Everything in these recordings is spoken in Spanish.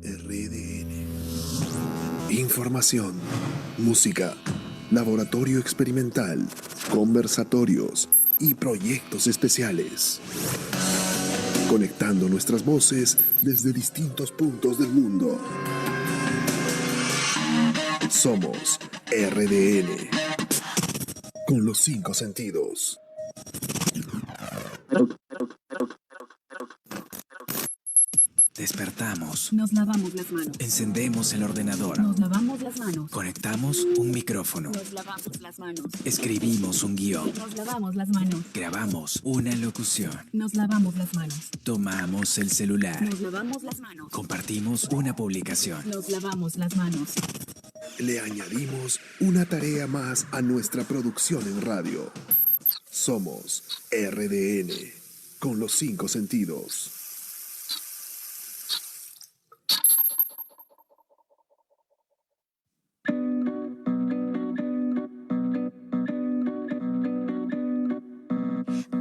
RDN. Información, música, laboratorio experimental, conversatorios y proyectos especiales. Conectando nuestras voces desde distintos puntos del mundo. Somos RDN. Con los 5 sentidos. Despertamos. Nos lavamos las manos. Encendemos el ordenador. Nos lavamos las manos. Conectamos un micrófono. Nos lavamos las manos. Escribimos un guión. Nos lavamos las manos. Grabamos una locución. Nos lavamos las manos. Tomamos el celular. Nos lavamos las manos. Compartimos una publicación. Nos lavamos las manos. Le añadimos una tarea más a nuestra producción en radio. Somos RDN. Con los 5 sentidos.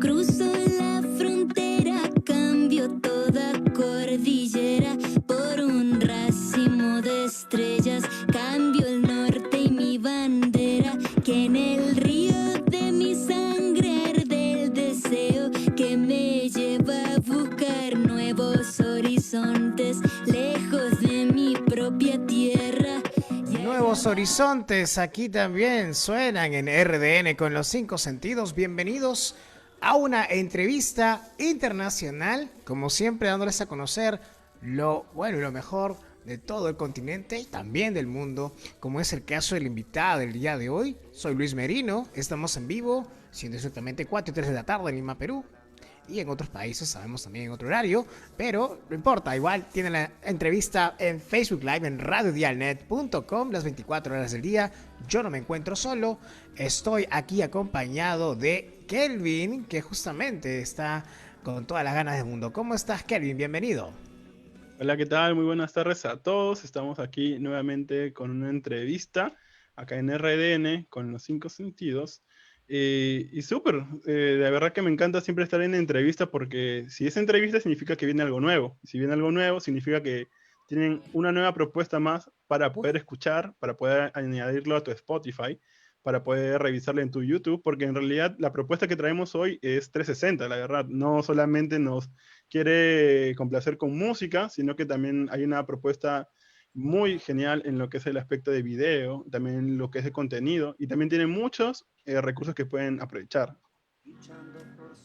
Cruzo la frontera, cambio toda cordillera por un racimo de estrellas. Cambio el norte y mi bandera, que en el río de mi sangre arde el deseo que me lleva a buscar nuevos horizontes lejos de mi propia tierra. Nuevos horizontes aquí también suenan en RDN con los 5 sentidos. Bienvenidos a una entrevista internacional, como siempre dándoles a conocer lo bueno y lo mejor de todo el continente y también del mundo, como es el caso del invitado del día de hoy. Soy Luis Merino, estamos en vivo, siendo exactamente 4 y 3 de la tarde en Lima, Perú. Y en otros países sabemos también en otro horario, pero no importa, igual tienen la entrevista en Facebook Live, en radiodialnet.com, las 24 horas del día. Yo no me encuentro solo, estoy aquí acompañado de Kelvin, que justamente está con todas las ganas del mundo. ¿Cómo estás, Kelvin? Bienvenido. Hola, ¿qué tal? Muy buenas tardes a todos. Estamos aquí nuevamente con una entrevista acá en RDN con los 5 sentidos. Y súper, la verdad que me encanta siempre estar en entrevista porque si es entrevista significa que viene algo nuevo. Si viene algo nuevo significa que tienen una nueva propuesta más para poder escuchar, para poder añadirlo a tu Spotify, para poder revisarlo en tu YouTube, porque en realidad la propuesta que traemos hoy es 360, la verdad. No solamente nos quiere complacer con música, sino que también hay una propuesta muy genial en lo que es el aspecto de video, también lo que es de contenido, y también tiene muchos recursos que pueden aprovechar.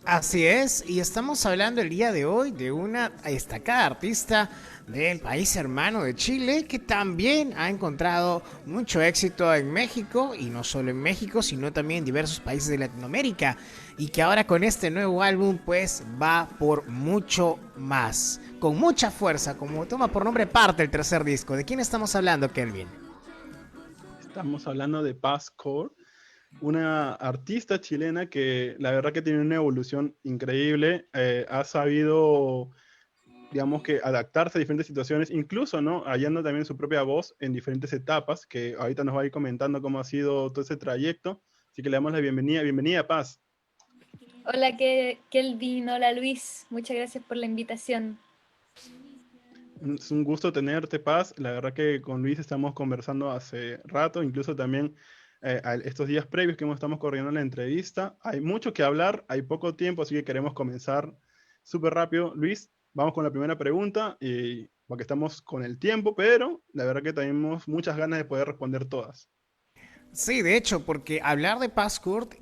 Así es, y estamos hablando el día de hoy de una destacada artista del país hermano de Chile que también ha encontrado mucho éxito en México, y no solo en México, sino también en diversos países de Latinoamérica, y que ahora con este nuevo álbum pues va por mucho más, con mucha fuerza, como toma por nombre Parte, el tercer disco. ¿De quién estamos hablando, Kelvin? Estamos hablando de Paz Core, una artista chilena que la verdad que tiene una evolución increíble, ha sabido, digamos que adaptarse a diferentes situaciones, incluso, ¿no? Hallando también su propia voz en diferentes etapas, que ahorita nos va a ir comentando cómo ha sido todo ese trayecto, así que le damos la bienvenida Paz. Hola Kelvin, hola Luis, muchas gracias por la invitación. Es un gusto tenerte, Paz. La verdad que con Luis estamos conversando hace rato, incluso también estos días previos que estamos corriendo la entrevista. Hay mucho que hablar, hay poco tiempo, así que queremos comenzar súper rápido. Luis, vamos con la primera pregunta, porque estamos con el tiempo, pero la verdad que tenemos muchas ganas de poder responder todas. Sí, de hecho, porque hablar de Passcourt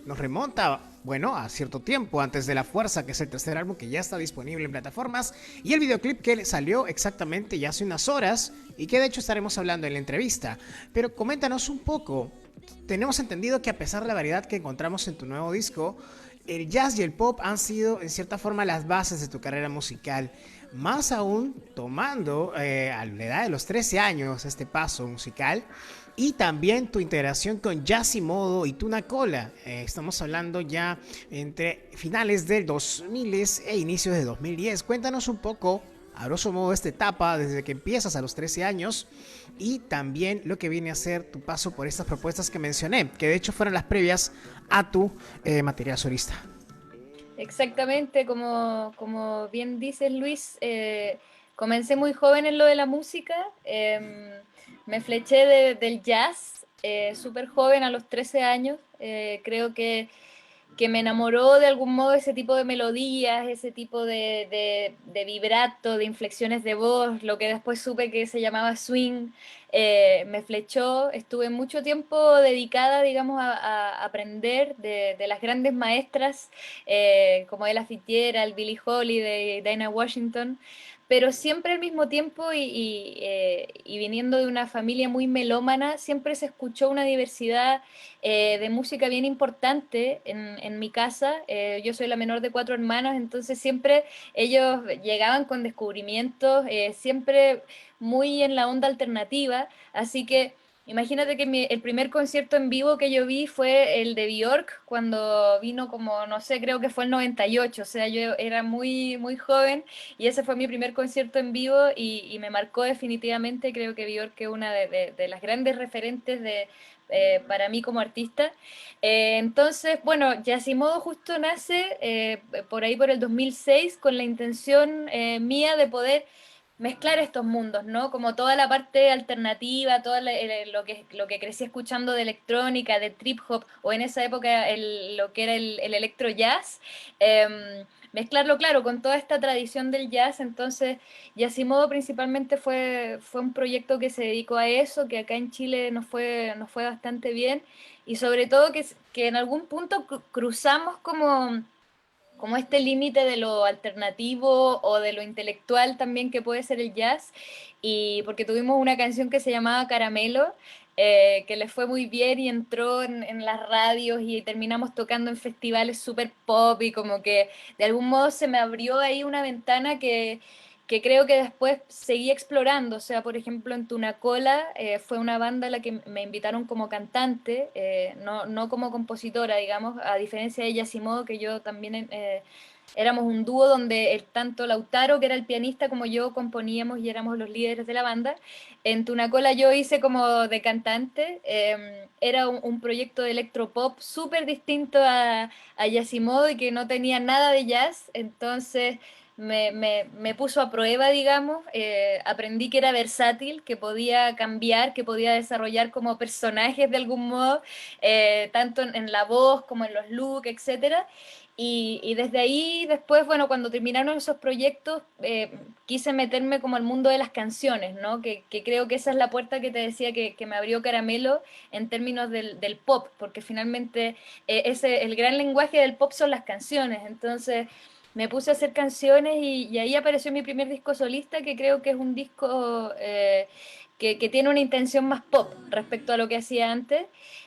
nos remonta, bueno, a cierto tiempo antes de La Fuerza, que es el tercer álbum que ya está disponible en plataformas, y el videoclip que salió exactamente ya hace unas horas y que de hecho estaremos hablando en la entrevista. Pero coméntanos un poco. Tenemos entendido que a pesar de la variedad que encontramos en tu nuevo disco, el jazz y el pop han sido en cierta forma las bases de tu carrera musical. Más aún tomando a la edad de los 13 años este paso musical. Y también tu integración con Yassimodo y Tuna Cola. Estamos hablando ya entre finales del 2000 e inicios de 2010. Cuéntanos un poco, a grosso modo, esta etapa desde que empiezas a los 13 años y también lo que viene a ser tu paso por estas propuestas que mencioné, que de hecho fueron las previas a tu material solista. Exactamente, como bien dices Luis, comencé muy joven en lo de la música, me fleché del jazz, súper joven, a los 13 años. Creo que me enamoró de algún modo ese tipo de melodías, ese tipo de vibrato, de inflexiones de voz, lo que después supe que se llamaba swing. Me flechó, estuve mucho tiempo dedicada, digamos, a aprender de las grandes maestras como Ella Fitzgerald, Billie Holiday, Dinah Washington, pero siempre al mismo tiempo y viniendo de una familia muy melómana, siempre se escuchó una diversidad de música bien importante en mi casa. Yo soy la menor de 4 hermanos, entonces siempre ellos llegaban con descubrimientos, siempre muy en la onda alternativa, así que imagínate que el primer concierto en vivo que yo vi fue el de Björk, cuando vino como, no sé, creo que fue el 98, o sea, yo era muy, muy joven y ese fue mi primer concierto en vivo y me marcó definitivamente. Creo que Björk es una de las grandes referentes para mí como artista. Entonces, bueno, Yasimodo justo nace por ahí por el 2006 con la intención mía de poder mezclar estos mundos, ¿no? Como toda la parte alternativa, lo que crecí escuchando de electrónica, de trip hop, o en esa época lo que era el electro jazz, mezclarlo, claro, con toda esta tradición del jazz. Entonces Yasimodo principalmente fue un proyecto que se dedicó a eso, que acá en Chile nos fue bastante bien, y sobre todo que en algún punto cruzamos como este límite de lo alternativo o de lo intelectual también que puede ser el jazz, y porque tuvimos una canción que se llamaba Caramelo, que le fue muy bien y entró en las radios y terminamos tocando en festivales super pop, y como que de algún modo se me abrió ahí una ventana que creo que después seguí explorando. O sea, por ejemplo, en Tunacola fue una banda a la que me invitaron como cantante, no como compositora, digamos, a diferencia de Yasimodo, que yo también éramos un dúo donde tanto Lautaro, que era el pianista, como yo componíamos y éramos los líderes de la banda. En Tunacola yo hice como de cantante, era un proyecto de electropop súper distinto a Yasimodo y que no tenía nada de jazz. Entonces me puso a prueba, digamos. Aprendí que era versátil, que podía cambiar, que podía desarrollar como personajes de algún modo, tanto en la voz como en los looks, etcétera. Y desde ahí, después, bueno, cuando terminaron esos proyectos, quise meterme como al mundo de las canciones, ¿no? Que creo que esa es la puerta que te decía que me abrió Caramelo en términos del pop, porque finalmente el gran lenguaje del pop son las canciones. Entonces me puse a hacer canciones y ahí apareció mi primer disco solista, que creo que es un disco que tiene una intención más pop respecto a lo que hacía antes.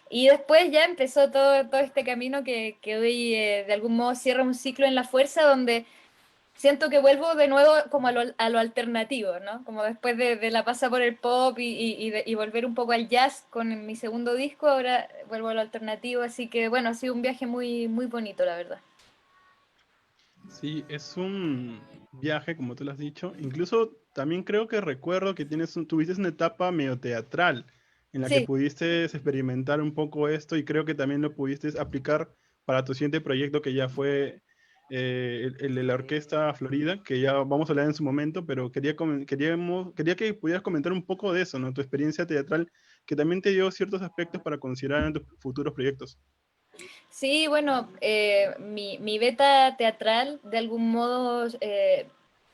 Y después ya empezó todo este camino que hoy de algún modo cierra un ciclo en La Fuerza, donde siento que vuelvo de nuevo como a lo alternativo, ¿no? Como después de la pasa por el pop y volver un poco al jazz con mi segundo disco, ahora vuelvo a lo alternativo. Así que bueno, ha sido un viaje muy, muy bonito, la verdad. Sí, es un viaje, como tú lo has dicho. Incluso también creo que recuerdo que tuviste una etapa medio teatral en la que Sí. pudiste experimentar un poco esto y creo que también lo pudiste aplicar para tu siguiente proyecto que ya fue el de la Orquesta Florida, que ya vamos a hablar en su momento, pero quería que pudieras comentar un poco de eso, ¿no? Tu experiencia teatral, que también te dio ciertos aspectos para considerar en tus futuros proyectos. Sí, bueno, mi beta teatral, de algún modo,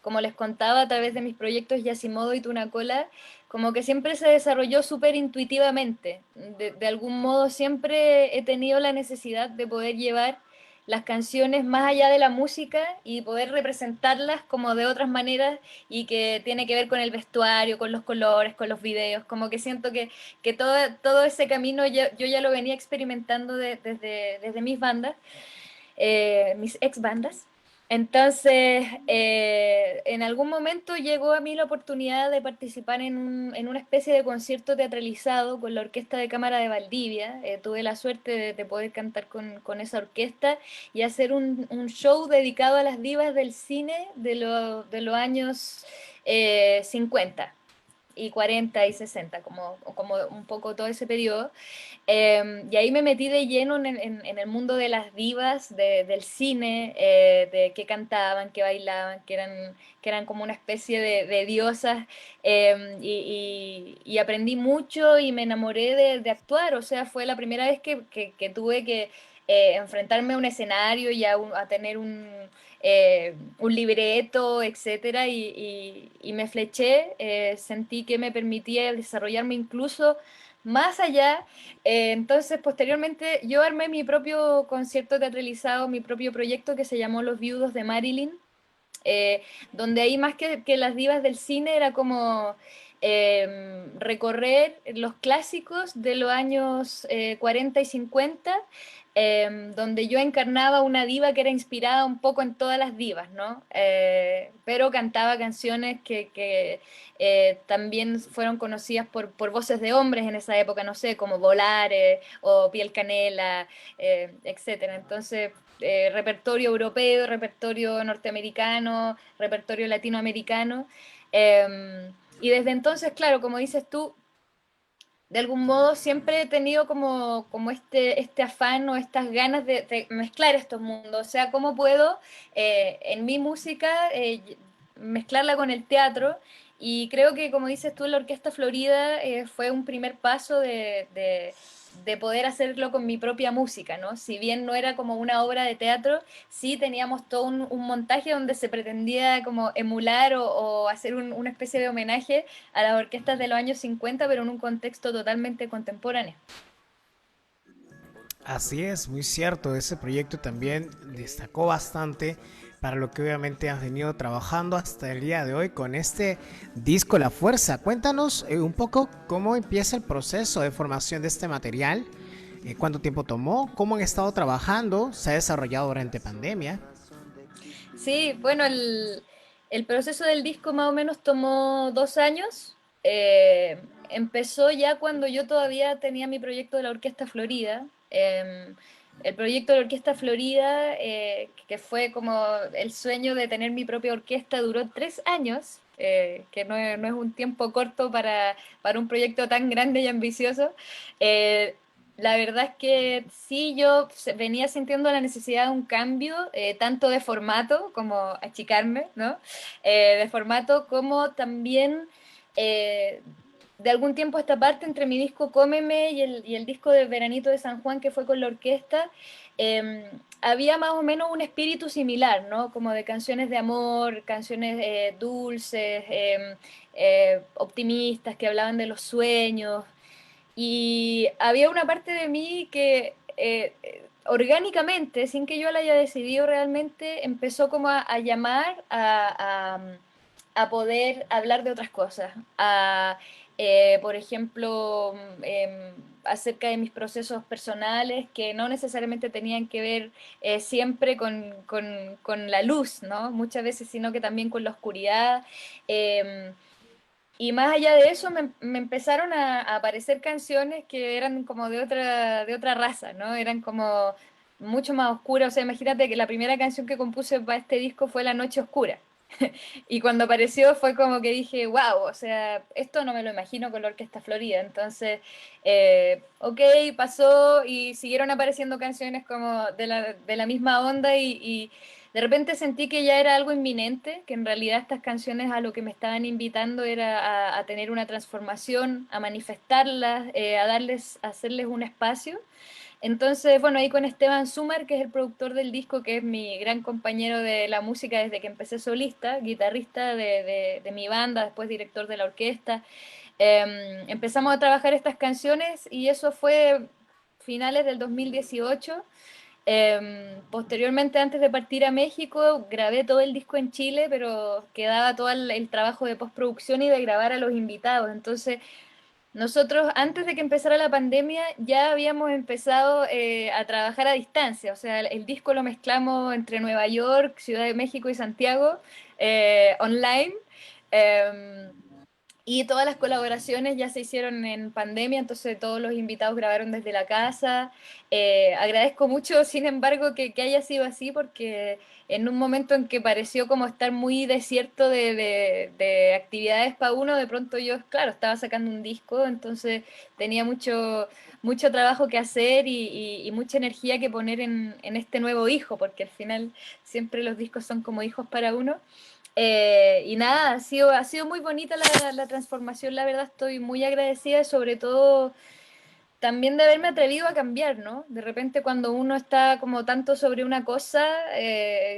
como les contaba a través de mis proyectos Yasimodo y Tunacola, como que siempre se desarrolló súper intuitivamente. De algún modo siempre he tenido la necesidad de poder llevar las canciones más allá de la música y poder representarlas como de otras maneras, y que tiene que ver con el vestuario, con los colores, con los videos. Como que siento que todo ese camino yo ya lo venía experimentando desde mis bandas, mis ex bandas. Entonces, en algún momento llegó a mí la oportunidad de participar en una especie de concierto teatralizado con la Orquesta de Cámara de Valdivia. Tuve la suerte de poder cantar con esa orquesta y hacer un show dedicado a las divas del cine de los años 50. y 40 y 60, como un poco todo ese periodo. Y ahí me metí de lleno en el mundo de las divas, del cine, de que cantaban, que bailaban, que eran como una especie de diosas, y aprendí mucho y me enamoré de actuar. O sea, fue la primera vez que tuve que enfrentarme a un escenario y a tener un libreto, etcétera, y me fleché. Sentí que me permitía desarrollarme incluso más allá. Entonces, posteriormente, yo armé mi propio concierto teatralizado, mi propio proyecto que se llamó Los Viudos de Marilyn, eh, donde ahí más que las divas del cine era como recorrer los clásicos de los años 40 y 50, donde yo encarnaba una diva que era inspirada un poco en todas las divas, ¿no? Pero cantaba canciones que también fueron conocidas por voces de hombres en esa época, no sé, como Volare o Piel Canela, etcétera. Entonces, repertorio europeo, repertorio norteamericano, repertorio latinoamericano. Y desde entonces, claro, como dices tú, de algún modo siempre he tenido como este afán o estas ganas de mezclar estos mundos. O sea, cómo puedo en mi música mezclarla con el teatro. Y creo que, como dices tú, la Orquesta Florida fue un primer paso de poder hacerlo con mi propia música, ¿no? Si bien no era como una obra de teatro, sí teníamos todo un montaje donde se pretendía como emular o hacer una especie de homenaje a las orquestas de los años 50, pero en un contexto totalmente contemporáneo. Así es, muy cierto. Ese proyecto también destacó bastante para lo que obviamente has venido trabajando hasta el día de hoy con este disco La Fuerza. Cuéntanos un poco cómo empieza el proceso de formación de este material, cuánto tiempo tomó, cómo han estado trabajando, se ha desarrollado durante pandemia. Sí, bueno, el proceso del disco más o menos tomó 2 años. Empezó ya cuando yo todavía tenía mi proyecto de la Orquesta Florida. El proyecto de la Orquesta Florida, que fue como el sueño de tener mi propia orquesta, duró 3 años, que no es un tiempo corto para un proyecto tan grande y ambicioso. Eh, la verdad es que sí, venía sintiendo la necesidad de un cambio, tanto de formato como achicarme, ¿no? De formato como también eh, de algún tiempo a esta parte entre mi disco Cómeme y el disco de Veranito de San Juan que fue con la orquesta, había más o menos un espíritu similar, ¿no? Como de canciones de amor, canciones dulces, optimistas, que hablaban de los sueños. Y había una parte de mí que orgánicamente, sin que yo la haya decidido realmente, empezó como a llamar a poder hablar de otras cosas. Por ejemplo, acerca de mis procesos personales que no necesariamente tenían que ver siempre con la luz, ¿no? Muchas veces, sino que también con la oscuridad. Y más allá de eso, me empezaron a aparecer canciones que eran como de otra raza, ¿no? Eran como mucho más oscuras. O sea, imagínate que la primera canción que compuse para este disco fue La Noche Oscura. Y cuando apareció fue como que dije, wow, o sea, esto no me lo imagino con la Orquesta Florida. Entonces, ok, pasó y siguieron apareciendo canciones como de la misma onda y de repente sentí que ya era algo inminente, que en realidad estas canciones a lo que me estaban invitando era a tener una transformación, a manifestarlas, a hacerles un espacio. Entonces, bueno, ahí con Esteban Sumar, que es el productor del disco, que es mi gran compañero de la música desde que empecé solista, guitarrista de mi banda, después director de la orquesta, empezamos a trabajar estas canciones y eso fue finales del 2018. Posteriormente, antes de partir a México, grabé todo el disco en Chile, pero quedaba todo el trabajo de postproducción y de grabar a los invitados. Entonces, nosotros, antes de que empezara la pandemia, ya habíamos empezado a trabajar a distancia. O sea, el disco lo mezclamos entre Nueva York, Ciudad de México y Santiago, online. Em, Y todas las colaboraciones ya se hicieron en pandemia, entonces todos los invitados grabaron desde la casa. Agradezco mucho, sin embargo, que haya sido así, porque en un momento en que pareció como estar muy desierto de actividades para uno, de pronto yo, claro, estaba sacando un disco, entonces tenía mucho trabajo que hacer y mucha energía que poner en este nuevo hijo, porque al final siempre los discos son como hijos para uno. Y nada, ha sido muy bonita la transformación, la verdad estoy muy agradecida, sobre todo también de haberme atrevido a cambiar, ¿no? De repente cuando uno está como tanto sobre una cosa,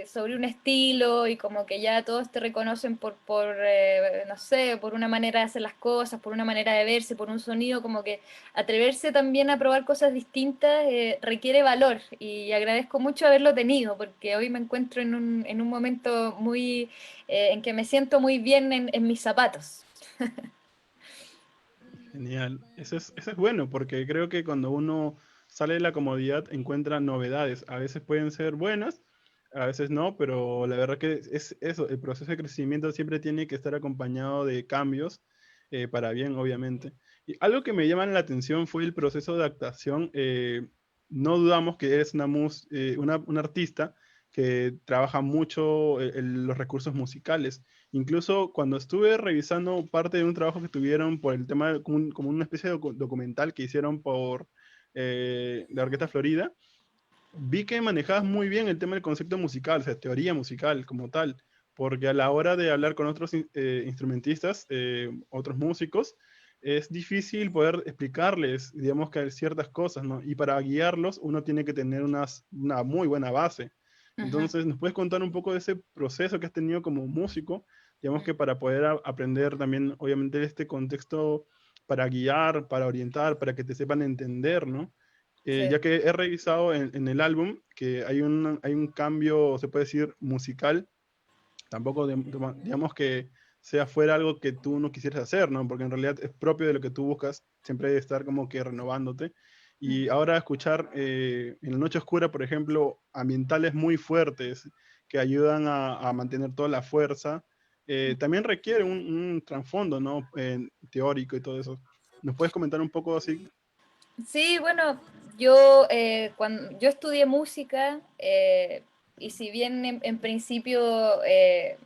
sobre un estilo y como que ya todos te reconocen no sé, por una manera de hacer las cosas, por una manera de verse, por un sonido, como que atreverse también a probar cosas distintas requiere valor y agradezco mucho haberlo tenido porque hoy me encuentro en un momento en que me siento muy bien en mis zapatos. Genial. Eso es bueno, porque creo que cuando uno sale de la comodidad encuentra novedades. A veces pueden ser buenas, a veces no, pero la verdad que es eso, el proceso de crecimiento siempre tiene que estar acompañado de cambios, para bien, obviamente. Y algo que me llama la atención fue el proceso de adaptación. No dudamos que eres una artista que trabaja mucho los recursos musicales. Incluso cuando estuve revisando parte de un trabajo que tuvieron por el tema, como una especie de documental que hicieron por la Orquesta Florida, vi que manejabas muy bien el tema del concepto musical, o sea, teoría musical como tal, porque a la hora de hablar con otros instrumentistas, otros músicos, es difícil poder explicarles, digamos, que hay ciertas cosas, ¿no? Y para guiarlos uno tiene que tener una muy buena base. Ujú. Entonces, ¿nos puedes contar un poco de ese proceso que has tenido como músico? Digamos que para poder aprender también, obviamente, este contexto para guiar, para orientar, para que te sepan entender, ¿no? Sí. Ya que he revisado en el álbum que hay un cambio, se puede decir, musical, tampoco digamos que sea fuera algo que tú no quisieras hacer, ¿no? Porque en realidad es propio de lo que tú buscas, siempre hay que estar como que renovándote. Y ahora escuchar en la noche oscura, por ejemplo, ambientales muy fuertes que ayudan a mantener toda la fuerza, también requiere un trasfondo, ¿no? Teórico y todo eso. ¿Nos puedes comentar un poco así? Sí, bueno, cuando yo estudié música y si bien en principio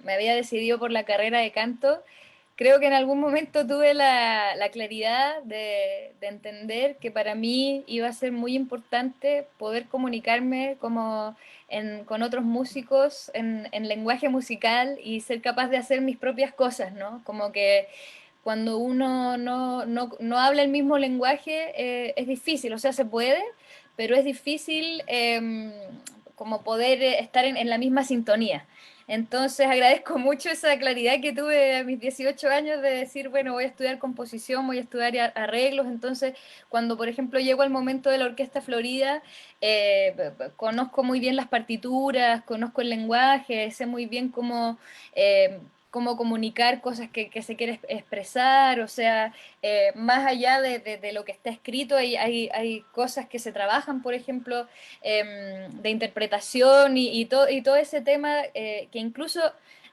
me había decidido por la carrera de canto, creo que en algún momento tuve la claridad de entender que para mí iba a ser muy importante poder comunicarme con otros músicos en lenguaje musical y ser capaz de hacer mis propias cosas, ¿no? Como que cuando uno no habla el mismo lenguaje, es difícil, o sea, se puede, pero es difícil como poder estar en la misma sintonía. Entonces agradezco mucho esa claridad que tuve a mis 18 años de decir, bueno, voy a estudiar composición, voy a estudiar arreglos. Entonces, cuando por ejemplo llego al momento de la Orquesta Florida, conozco muy bien las partituras, conozco el lenguaje, sé muy bien cómo comunicar cosas que se quiere expresar, o sea, más allá de lo que está escrito, hay cosas que se trabajan, por ejemplo, de interpretación y todo ese tema que incluso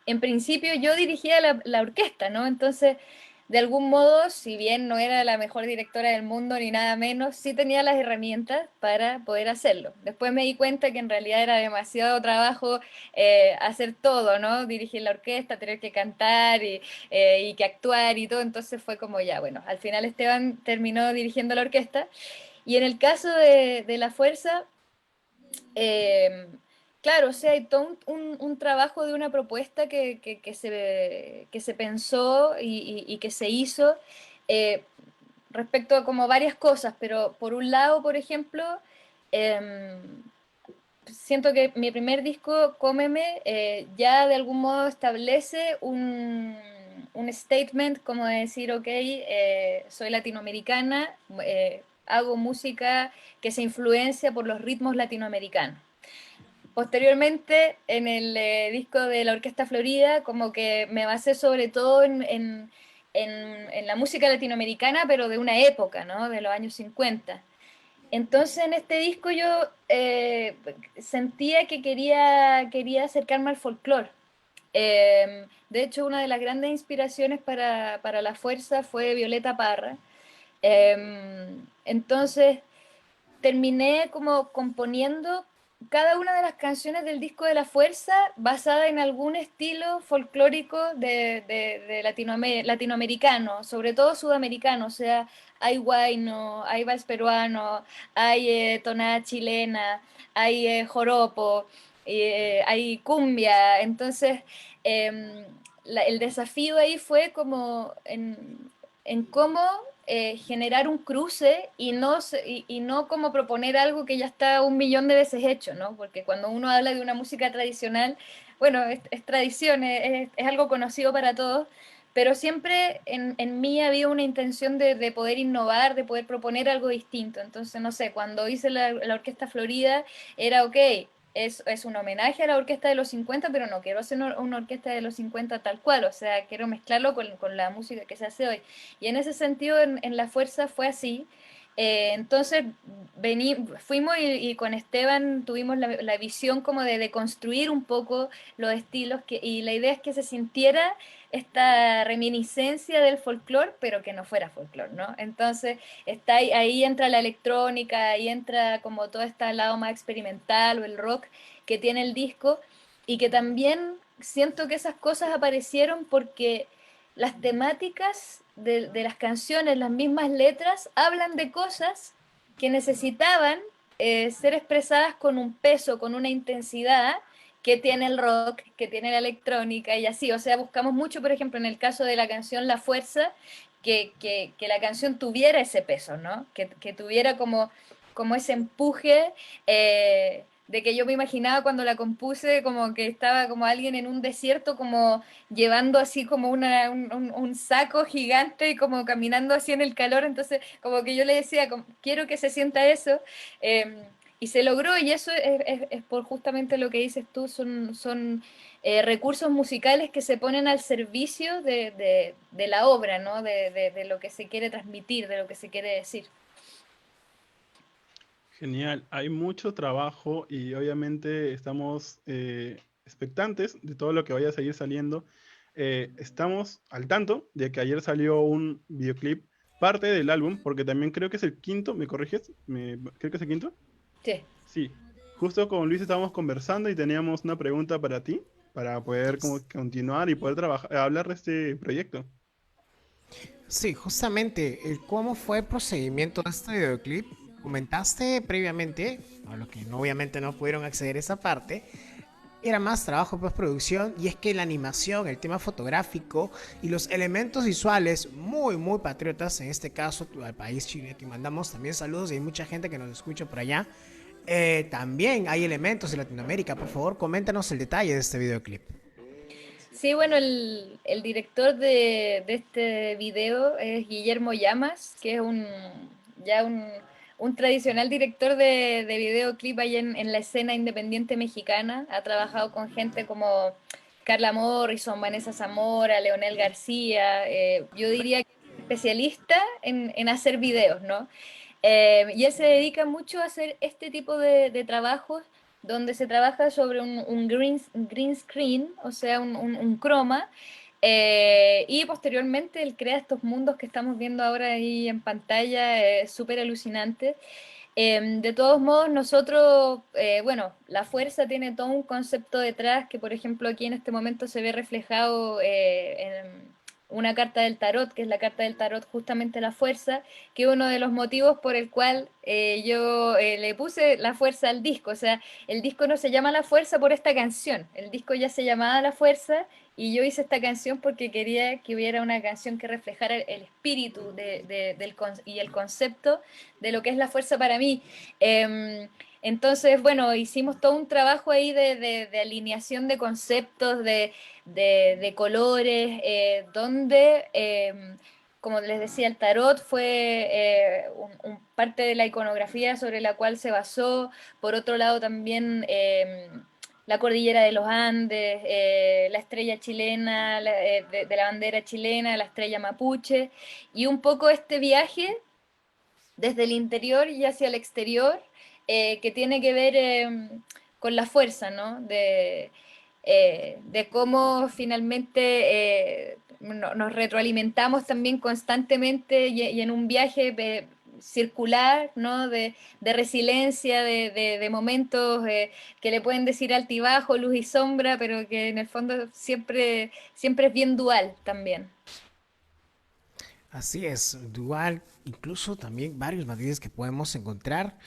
en principio yo dirigía la orquesta, ¿no? Entonces, de algún modo, si bien no era la mejor directora del mundo ni nada menos, sí tenía las herramientas para poder hacerlo. Después me di cuenta que en realidad era demasiado trabajo hacer todo, ¿no? Dirigir la orquesta, tener que cantar y que actuar y todo. Entonces fue como ya, bueno, al final Esteban terminó dirigiendo la orquesta. Y en el caso de La Fuerza, eh, claro, o sea, hay todo un trabajo de una propuesta que se pensó y que se hizo eh, respecto a como varias cosas, pero por un lado, por ejemplo, eh, siento que mi primer disco, Cómeme, ya de algún modo establece un statement como de decir, ok, soy latinoamericana, hago música que se influencia por los ritmos latinoamericanos. Posteriormente, en el disco de la Orquesta Florida, como que me basé sobre todo en la música latinoamericana, pero de una época, ¿no? De los años 50. Entonces en este disco yo sentía que quería acercarme al folclore. De hecho, una de las grandes inspiraciones para La Fuerza fue Violeta Parra. Entonces, terminé como componiendo cada una de las canciones del disco de La Fuerza basada en algún estilo folclórico de latinoamericano, sobre todo sudamericano, o sea, hay huayno, hay vals peruano, hay tonada chilena, hay joropo, hay cumbia, entonces el desafío ahí fue como en cómo generar un cruce y no como proponer algo que ya está un millón de veces hecho, ¿no? Porque cuando uno habla de una música tradicional, bueno, es tradición, es algo conocido para todos, pero siempre en mí había una intención de poder innovar, de poder proponer algo distinto. Entonces, no sé, cuando hice la Orquesta Florida, era ok. Es un homenaje a la orquesta de los 50, pero no quiero hacer una orquesta de los 50 tal cual, o sea, quiero mezclarlo con la música que se hace hoy. Y en ese sentido, en La Fuerza fue así. Entonces fuimos y con Esteban tuvimos la visión como de construir un poco los estilos y la idea es que se sintiera esta reminiscencia del folclore, pero que no fuera folclore, ¿no? Entonces ahí entra la electrónica, ahí entra como todo este lado más experimental o el rock que tiene el disco y que también siento que esas cosas aparecieron porque las temáticas de las canciones, las mismas letras, hablan de cosas que necesitaban ser expresadas con un peso, con una intensidad que tiene el rock, que tiene la electrónica y así. O sea, buscamos mucho, por ejemplo, en el caso de la canción La Fuerza, que la canción tuviera ese peso, ¿no? Que tuviera como ese empuje. De que yo me imaginaba cuando la compuse como que estaba como alguien en un desierto como llevando así como un saco gigante y como caminando así en el calor, entonces como que yo le decía, quiero que se sienta eso, y se logró y eso es por justamente lo que dices tú, son recursos musicales que se ponen al servicio de la obra, ¿no? De lo que se quiere transmitir, de lo que se quiere decir. Genial, hay mucho trabajo y obviamente estamos expectantes de todo lo que vaya a seguir saliendo. Estamos al tanto de que ayer salió un videoclip, parte del álbum, porque también creo que es el quinto, ¿me corriges? Creo que es el quinto. Sí. Sí, justo con Luis estábamos conversando y teníamos una pregunta para ti, para poder como continuar y poder trabajar, hablar de este proyecto. Sí, justamente, cómo fue el procedimiento de este videoclip. Comentaste previamente, a lo que obviamente no pudieron acceder a esa parte, era más trabajo de postproducción y es que la animación, el tema fotográfico y los elementos visuales muy patriotas, en este caso al país Chile, que mandamos también saludos y hay mucha gente que nos escucha por allá. También hay elementos de Latinoamérica, por favor, coméntanos el detalle de este videoclip. Sí, bueno, el director de este video es Guillermo Llamas, que es un tradicional director de videoclip ahí en la escena independiente mexicana. Ha trabajado con gente como Carla Morrison, Vanessa Zamora, Leonel García. Yo diría que es especialista en hacer videos, ¿no? Y él se dedica mucho a hacer este tipo de trabajos donde se trabaja sobre un green screen, o sea, un croma, y posteriormente él crea estos mundos que estamos viendo ahora ahí en pantalla, súper alucinantes. De todos modos, nosotros, bueno, La Fuerza tiene todo un concepto detrás que, por ejemplo, aquí en este momento se ve reflejado en una carta del tarot, que es la carta del tarot justamente La Fuerza, que es uno de los motivos por el cual yo le puse La Fuerza al disco. O sea, el disco no se llama La Fuerza por esta canción, el disco ya se llamaba La Fuerza y yo hice esta canción porque quería que hubiera una canción que reflejara el espíritu y el concepto de lo que es la fuerza para mí. Entonces, bueno, hicimos todo un trabajo ahí de alineación de conceptos, de colores, donde, como les decía, el tarot fue parte de la iconografía sobre la cual se basó. Por otro lado, también la cordillera de los Andes, la estrella chilena, de la bandera chilena, la estrella mapuche, y un poco este viaje desde el interior y hacia el exterior, que tiene que ver con la fuerza, ¿no? de cómo finalmente nos retroalimentamos también constantemente y en un viaje circular, ¿no? De resiliencia, de momentos que le pueden decir altibajo, luz y sombra, pero que en el fondo siempre es bien dual también. Así es, dual, incluso también varios matices que podemos encontrar,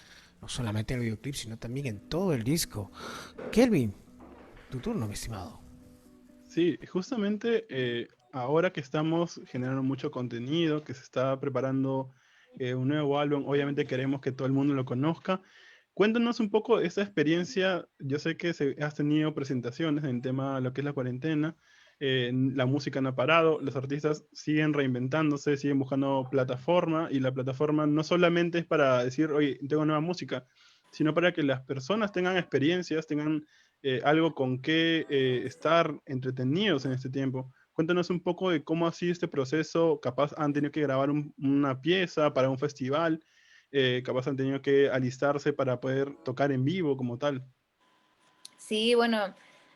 no solamente en el videoclip, sino también en todo el disco. Kelvin, tu turno, mi estimado. Sí, justamente ahora que estamos generando mucho contenido, que se está preparando un nuevo álbum, obviamente queremos que todo el mundo lo conozca. Cuéntanos un poco esa experiencia. Yo sé que has tenido presentaciones en tema de lo que es la cuarentena. La música no ha parado, los artistas siguen reinventándose, siguen buscando plataforma, y la plataforma no solamente es para decir, oye, tengo nueva música, sino para que las personas tengan experiencias, tengan algo con qué estar entretenidos en este tiempo. Cuéntanos un poco de cómo ha sido este proceso. Capaz han tenido que grabar una pieza para un festival, capaz han tenido que alistarse para poder tocar en vivo como tal. Sí, bueno,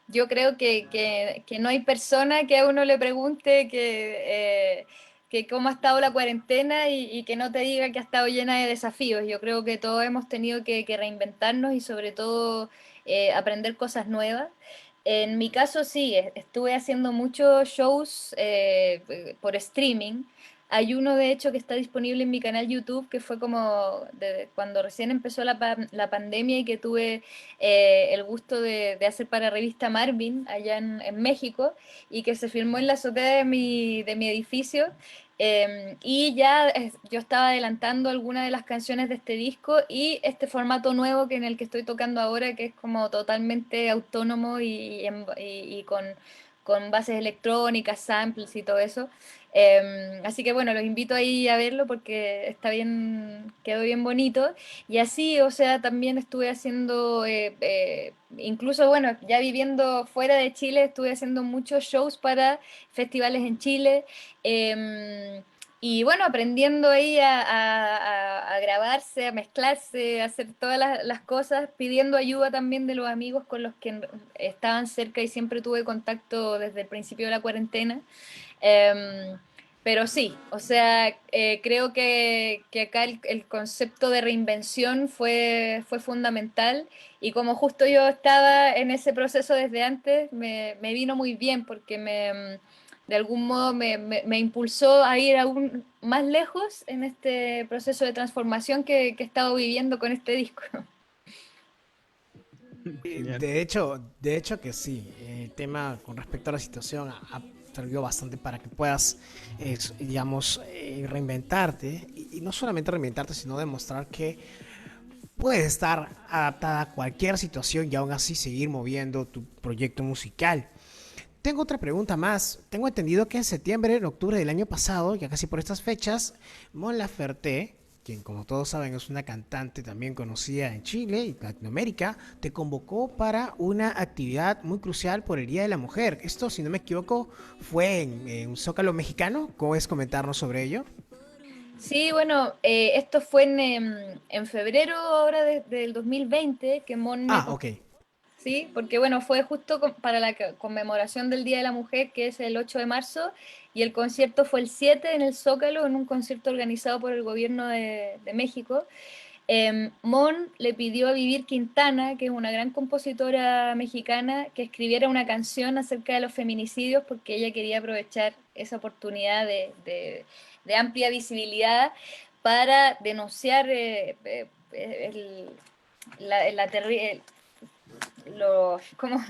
yo creo que no hay persona que a uno le pregunte que cómo ha estado la cuarentena y que no te diga que ha estado llena de desafíos. Yo creo que todos hemos tenido que reinventarnos y sobre todo aprender cosas nuevas. En mi caso sí, estuve haciendo muchos shows por streaming. Hay uno de hecho que está disponible en mi canal YouTube, que fue como cuando recién empezó la pandemia y que tuve el gusto de hacer para revista Marvin allá en México y que se filmó en la azotea de mi edificio. Y ya yo estaba adelantando algunas de las canciones de este disco y este formato nuevo que en el que estoy tocando ahora, que es como totalmente autónomo y con bases electrónicas, samples y todo eso. Así que bueno, los invito ahí a verlo porque está bien, quedó bien bonito. Y así, o sea, también estuve haciendo, incluso bueno, ya viviendo fuera de Chile, estuve haciendo muchos shows para festivales en Chile. Y bueno, aprendiendo ahí a grabarse, a mezclarse, a hacer todas las cosas, pidiendo ayuda también de los amigos con los que estaban cerca y siempre tuve contacto desde el principio de la cuarentena. Em, pero sí, o sea, creo que acá el concepto de reinvención fue fundamental y como justo yo estaba en ese proceso desde antes, me vino muy bien porque de algún modo me impulsó a ir aún más lejos en este proceso de transformación que he estado viviendo con este disco. Genial. De hecho que sí, el tema con respecto a la situación ha servido bastante para que puedas, digamos, reinventarte y no solamente reinventarte, sino demostrar que puedes estar adaptada a cualquier situación y aún así seguir moviendo tu proyecto musical. Tengo otra pregunta más. Tengo entendido que en septiembre, en octubre del año pasado, ya casi por estas fechas, Mon Laferte, quien como todos saben es una cantante también conocida en Chile y Latinoamérica, te convocó para una actividad muy crucial por el Día de la Mujer. Esto, si no me equivoco, fue en un Zócalo mexicano. ¿Cómo es comentarnos sobre ello? Sí, bueno, esto fue en febrero ahora del 2020 que Mon me. Ah, ok. Sí, porque bueno, fue justo para la conmemoración del Día de la Mujer, que es el 8 de marzo, y el concierto fue el 7 en el Zócalo, en un concierto organizado por el gobierno de México. Mon le pidió a Vivir Quintana, que es una gran compositora mexicana, que escribiera una canción acerca de los feminicidios, porque ella quería aprovechar esa oportunidad de amplia visibilidad para denunciar el, la terrible ¿cómo?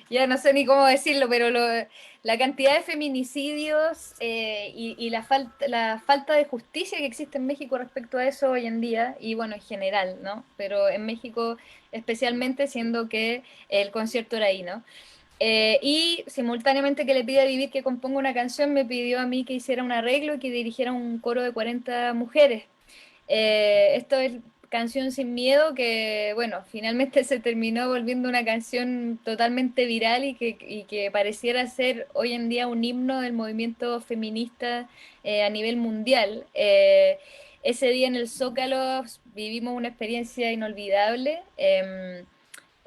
Ya no sé ni cómo decirlo, pero la cantidad de feminicidios y la falta de justicia que existe en México respecto a eso hoy en día, y bueno, en general, ¿no? Pero en México especialmente, siendo que el concierto era ahí, ¿no? Y simultáneamente que le pide a Vivir que componga una canción, me pidió a mí que hiciera un arreglo y que dirigiera un coro de 40 mujeres. Esto es Canción Sin Miedo, que bueno, finalmente se terminó volviendo una canción totalmente viral y que pareciera ser hoy en día un himno del movimiento feminista a nivel mundial. Ese día en el Zócalo vivimos una experiencia inolvidable.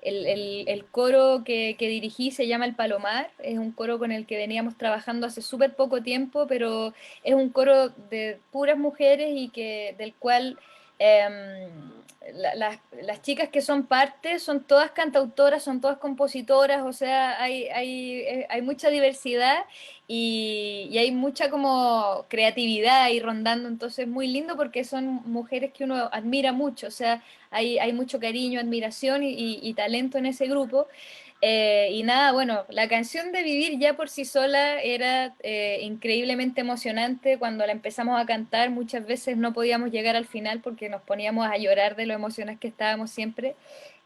el coro que dirigí se llama El Palomar, es un coro con el que veníamos trabajando hace súper poco tiempo, pero es un coro de puras mujeres y del cual em, las chicas que son parte son todas cantautoras, son todas compositoras, o sea, hay mucha diversidad y hay mucha como creatividad ahí rondando, entonces muy lindo porque son mujeres que uno admira mucho, o sea, hay mucho cariño, admiración y talento en ese grupo. Y nada, bueno, la canción de Vivir ya por sí sola era increíblemente emocionante. Cuando la empezamos a cantar, muchas veces no podíamos llegar al final porque nos poníamos a llorar de lo emocionadas que estábamos siempre.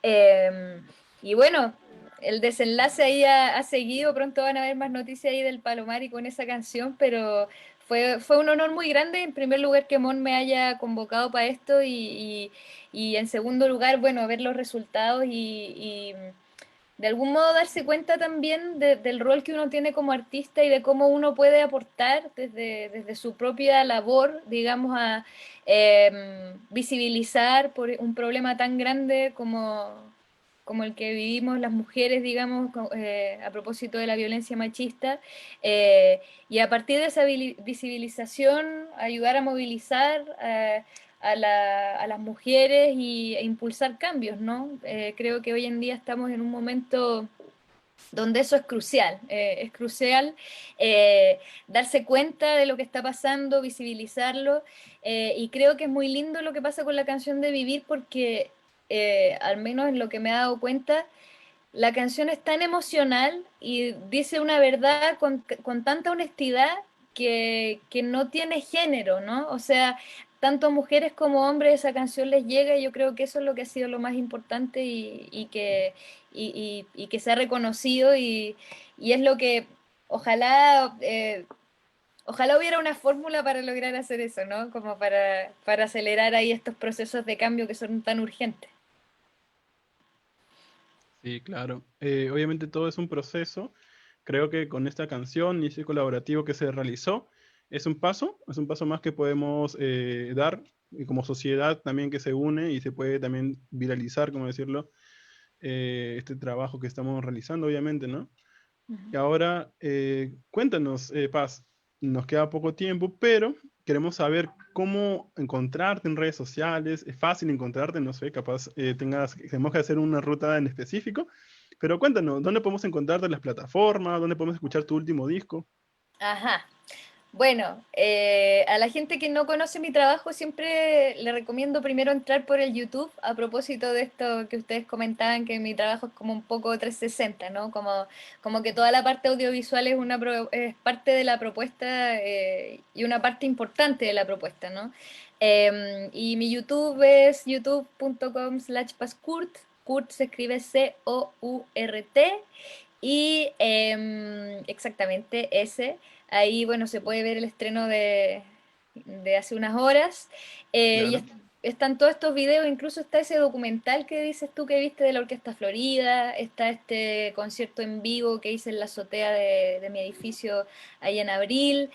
Eh, y bueno, el desenlace ahí ha seguido. Pronto van a haber más noticias ahí del Palomar y con esa canción, pero fue un honor muy grande, en primer lugar, que Mon me haya convocado para esto y en segundo lugar, bueno, ver los resultados y de algún modo darse cuenta también del rol que uno tiene como artista y de cómo uno puede aportar desde su propia labor, digamos, a visibilizar por un problema tan grande como el que vivimos las mujeres, digamos, a propósito de la violencia machista, y a partir de esa visibilización ayudar a movilizar a las mujeres e impulsar cambios, ¿no? Creo que hoy en día estamos en un momento donde eso es crucial darse cuenta de lo que está pasando, visibilizarlo, y creo que es muy lindo lo que pasa con la canción de Vivir porque, al menos en lo que me he dado cuenta, la canción es tan emocional y dice una verdad con tanta honestidad que no tiene género, ¿no? O sea, tanto mujeres como hombres esa canción les llega y yo creo que eso es lo que ha sido lo más importante y que se ha reconocido y es lo que ojalá, ojalá hubiera una fórmula para lograr hacer eso, ¿no? Como para acelerar ahí estos procesos de cambio que son tan urgentes. Sí, claro. Obviamente todo es un proceso. Creo que con esta canción y ese colaborativo que se realizó, es un paso más que podemos dar, y como sociedad también que se une y se puede también viralizar, como decirlo, este trabajo que estamos realizando, obviamente, ¿no? Y ahora, cuéntanos, Paz, nos queda poco tiempo, pero queremos saber cómo encontrarte en redes sociales. Es fácil encontrarte, no sé, capaz tenemos que hacer una ruta en específico, pero cuéntanos, ¿dónde podemos encontrarte en las plataformas? ¿Dónde podemos escuchar tu último disco? Ajá. Bueno, a la gente que no conoce mi trabajo siempre le recomiendo primero entrar por el YouTube a propósito de esto que ustedes comentaban, que mi trabajo es como un poco 360, ¿no? Como que toda la parte audiovisual es parte de la propuesta y una parte importante de la propuesta, ¿no? Y mi YouTube es youtube.com/paskurt. Kurt se escribe Court y exactamente ese. Ahí, bueno, se puede ver el estreno de hace unas horas. Claro. Están todos estos videos, incluso está ese documental que dices tú que viste de la Orquesta Florida, está este concierto en vivo que hice en la azotea de mi edificio ahí en abril.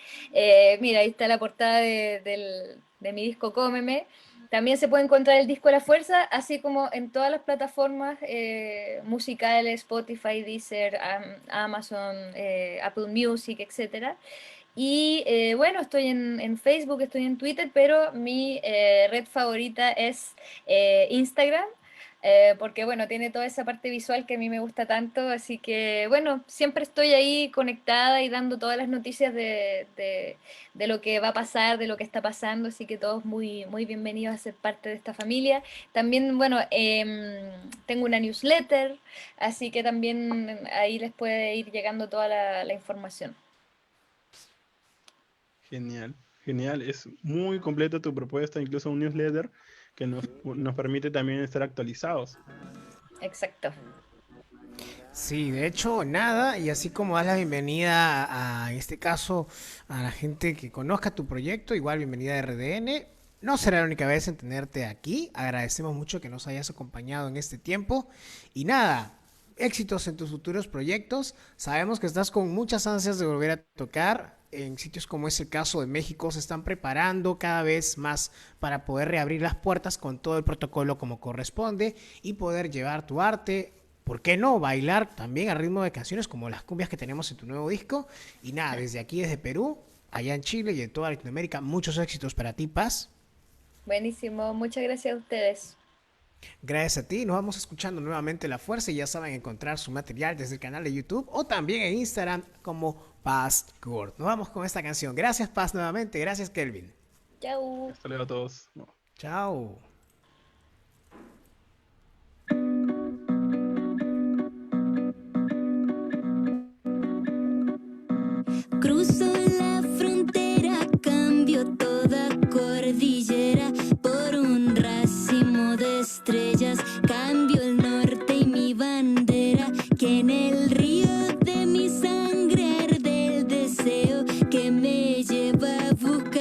Mira, ahí está la portada de mi disco Cómeme. También se puede encontrar el disco La Fuerza, así como en todas las plataformas musicales, Spotify, Deezer, Amazon, Apple Music, etcétera. Y bueno, estoy en Facebook, estoy en Twitter, pero mi red favorita es Instagram, porque bueno, tiene toda esa parte visual que a mí me gusta tanto, así que bueno, siempre estoy ahí conectada y dando todas las noticias de lo que va a pasar, de lo que está pasando, así que todos muy, muy bienvenidos a ser parte de esta familia. También, bueno, tengo una newsletter, así que también ahí les puede ir llegando toda la información. Genial, genial. Es muy completa tu propuesta, incluso un newsletter que nos permite también estar actualizados. Exacto. Sí, de hecho, nada, y así como das la bienvenida en este caso, a la gente que conozca tu proyecto, igual bienvenida a RDN. No será la única vez en tenerte aquí. Agradecemos mucho que nos hayas acompañado en este tiempo. Y nada, éxitos en tus futuros proyectos. Sabemos que estás con muchas ansias de volver a tocar. En sitios como es el caso de México se están preparando cada vez más para poder reabrir las puertas con todo el protocolo como corresponde y poder llevar tu arte ¿por qué no bailar también al ritmo de canciones como las cumbias que tenemos en tu nuevo disco? Y nada, desde aquí, desde Perú, allá en Chile y en toda Latinoamérica, muchos éxitos para ti, Paz. Buenísimo, muchas gracias a ustedes. Gracias a ti, nos vamos escuchando nuevamente La Fuerza y ya saben encontrar su material desde el canal de YouTube o también en Instagram como Paz Gord. Nos vamos con esta canción. Gracias, Paz, nuevamente. Gracias, Kelvin. Chau. Hasta luego a todos. No. Chao.